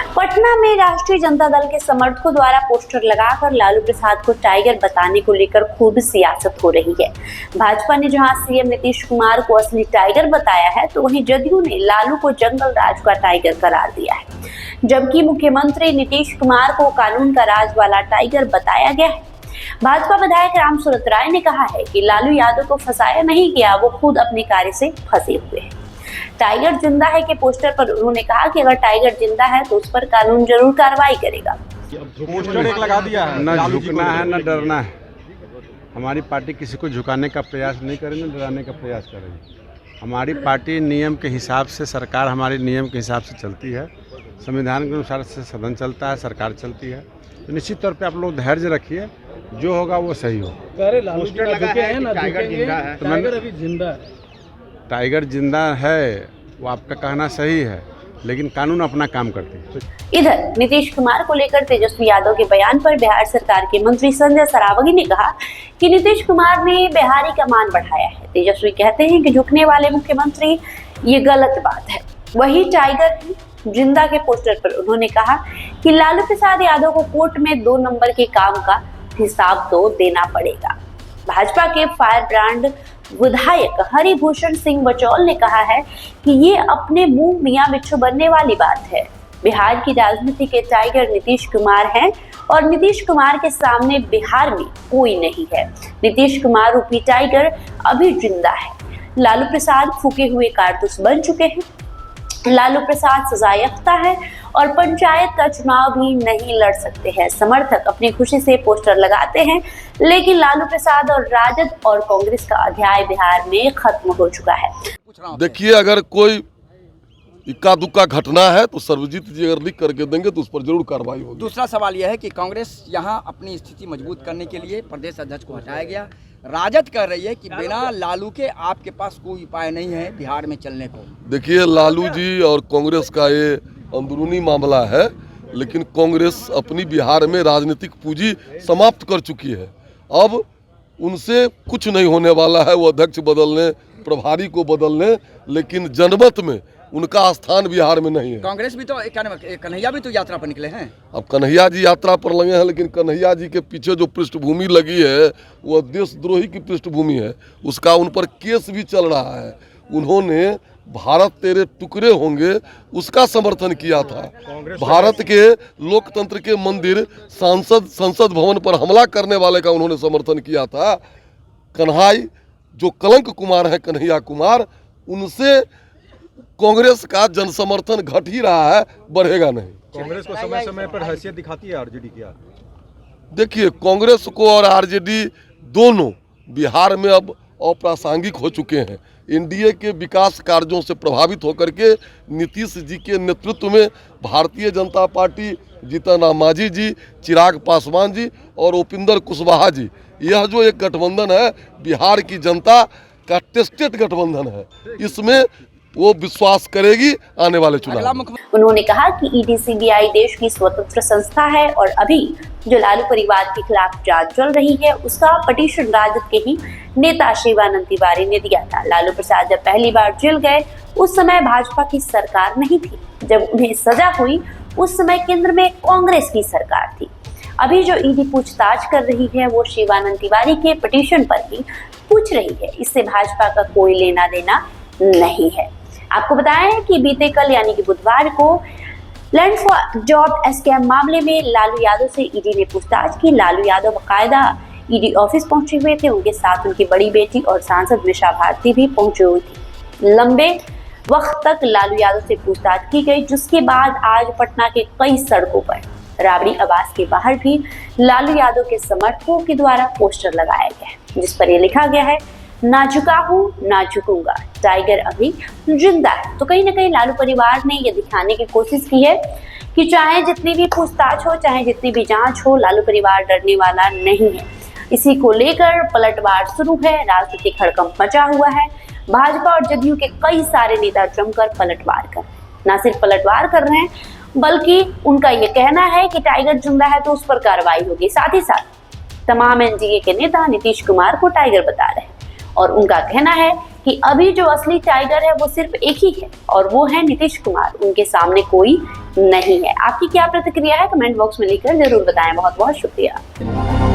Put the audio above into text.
पटना में राष्ट्रीय जनता दल के समर्थकों द्वारा पोस्टर लगाकर लालू प्रसाद को टाइगर बताने को लेकर खूब सियासत हो रही है। भाजपा ने जहां सीएम नीतीश कुमार को असली टाइगर बताया है, तो वहीं जदयू ने लालू को जंगल राज का टाइगर करार दिया है, जबकि मुख्यमंत्री नीतीश कुमार को कानून का राज वाला टाइगर बताया गया है। भाजपा विधायक रामसूरत राय ने कहा है कि लालू यादव को फंसाया नहीं गया, वो खुद अपने कार्य से फंसे हुए हैं। टाइगर जिंदा है के पोस्टर पर उन्होंने कहा कि अगर टाइगर जिंदा है तो उस पर कानून जरूर कार्रवाई करेगा। पोस्टर एक लगा दिया है, न झुकना है न डरना है। हमारी पार्टी किसी को झुकाने का प्रयास नहीं करेगी, न डराने का प्रयास करेगी। हमारी पार्टी नियम के हिसाब से, सरकार हमारे नियम के हिसाब से चलती है, संविधान के अनुसार से सदन चलता है, सरकार चलती है। तो निश्चित तौर पे आप लोग धैर्य रखिए, जो होगा वो सही हो। पोस्टर लगा है ना, टाइगर जिंदा है। टाइगर अभी जिंदा है। टाइगर जिंदा है, वो आपका कहना सही है, लेकिन कानून अपना काम करती है। इधर नीतीश कुमार को लेकर तेजस्वी यादव के बयान पर बिहार सरकार के मंत्री संजय सरावगी ने कहा कि नीतीश कुमार ने बिहारी का मान बढ़ाया है। तेजस्वी कहते हैं कि झुकने वाले मुख्यमंत्री, ये गलत बात है। वही टाइगर जिंदा के पोस्टर पर उन्होंने कहा कि लालू प्रसाद यादव को कोर्ट में 2 नंबर के काम का हिसाब तो देना पड़ेगा। भाजपा के फायर ब्रांड विधायक हरिभूषण सिंह बचौल ने कहा है कि ये अपने मुंह मियां बिच्छू बनने वाली बात है। बिहार की राजनीति के टाइगर नीतीश कुमार हैं और नीतीश कुमार के सामने बिहार में कोई नहीं है। नीतीश कुमार रूपी टाइगर अभी जिंदा है। लालू प्रसाद फूके हुए कारतूस बन चुके हैं। लालू प्रसाद सजायाफ्ता है और पंचायत का चुनाव भी नहीं लड़ सकते हैं। समर्थक अपनी खुशी से पोस्टर लगाते हैं, लेकिन लालू प्रसाद और राजद और कांग्रेस का अध्याय बिहार में खत्म हो चुका है। देखिए, अगर कोई इक्का दुक्का घटना है तो सर्वजीत जी अगर लिख करके देंगे तो उस पर जरूर कार्रवाई होगी। दूसरा सवाल यह है कि कांग्रेस यहाँ अपनी स्थिति मजबूत करने के लिए प्रदेश अध्यक्ष को हटाया गया। राजद कह रही है कि बिना लालू के आपके पास कोई उपाय नहीं है बिहार में चलने को। देखिए, लालू जी और कांग्रेस का ये अंदरूनी मामला है, लेकिन कांग्रेस अपनी बिहार में राजनीतिक पूंजी समाप्त कर चुकी है। अब उनसे कुछ नहीं होने वाला है, वो अध्यक्ष बदलने, प्रभारी को बदलने, लेकिन जनमत में उनका स्थान बिहार में नहीं है। कांग्रेस भी तो कन्हैया भी तो यात्रा पर निकले हैं। अब कन्हैया जी यात्रा पर लगे हैं, लेकिन कन्हैया जी के पीछे जो पृष्ठभूमि लगी है वो देशद्रोही की पृष्ठभूमि है। उसका उन पर केस भी चल रहा है। उन्होंने भारत तेरे टुकड़े होंगे उसका समर्थन किया था। भारत के लोकतंत्र के मंदिर, संसद भवन पर हमला करने वाले का उन्होंने समर्थन किया था। कन्हैया जो कलंक कुमार है, कन्हैया कुमार, उनसे कांग्रेस का जनसमर्थन घट ही रहा है, बढ़ेगा नहीं। कांग्रेस को समय समय पर हैसियत दिखाती है आरजेडी की। देखिए, कांग्रेस को और आरजेडी दोनों बिहार में अब अप्रासंगिक हो चुके हैं। एनडीए के विकास कार्यों से प्रभावित होकर के नीतीश जी के नेतृत्व में भारतीय जनता पार्टी, जीतन राम मांझी जी, चिराग पासवान जी और उपेंद्र कुशवाहा जी, यह जो एक गठबंधन है बिहार की जनता का टेस्टेड गठबंधन है। इसमें वो विश्वास करेगी आने वाले चुनाव। उन्होंने कहा कि ईडी सीबीआई देश की स्वतंत्र संस्था है और अभी जो लालू परिवार के खिलाफ जांच चल रही है उसका पिटीशन राजद के ही नेता शिवानंद तिवारी ने दिया था। लालू प्रसाद जब पहली बार जेल गए उस समय भाजपा की सरकार नहीं थी। जब उन्हें सजा हुई उस समय केंद्र में कांग्रेस की सरकार थी। अभी जो ईडी पूछताछ कर रही है वो शिवानंद तिवारी के पिटीशन पर ही पूछ रही है। इससे भाजपा का कोई लेना देना नहीं है। आपको बताएं कि बीते कल यानी कि बुधवार को लैंड फॉर जॉब स्कैम मामले में लालू यादव से ईडी ने पूछताछ की। लालू यादव बाकायदा ईडी ऑफिस पहुंचे हुए थे। उनके साथ उनकी बड़ी बेटी और सांसद मिशा भारती भी पहुंची हुई थी। लंबे वक्त तक लालू यादव से पूछताछ की गई, जिसके बाद आज पटना के कई सड़कों पर, राबड़ी आवास के बाहर भी लालू यादव के समर्थकों के द्वारा पोस्टर लगाया गया है, जिस पर यह लिखा गया है, ना झुका हूं ना झुकूंगा, टाइगर अभी जिंदा है। तो कहीं ना कहीं लालू परिवार ने यह दिखाने की कोशिश की है कि चाहे जितनी भी पूछताछ हो, चाहे जितनी भी जांच हो, लालू परिवार डरने वाला नहीं है। इसी को लेकर पलटवार शुरू है, राजनीतिक हड़कंप मचा हुआ है। भाजपा और जदयू के कई सारे नेता जमकर पलटवार कर, न सिर्फ पलटवार कर रहे हैं बल्कि उनका यह कहना है कि टाइगर जिंदा है तो उस पर कार्रवाई होगी। साथ ही साथ तमाम एनडीए के नेता नीतीश कुमार को टाइगर बता रहे हैं और उनका कहना है कि अभी जो असली टाइगर है वो सिर्फ एक ही है और वो है नीतीश कुमार। उनके सामने कोई नहीं है। आपकी क्या प्रतिक्रिया है कमेंट बॉक्स में लिखकर जरूर बताएं। बहुत बहुत शुक्रिया।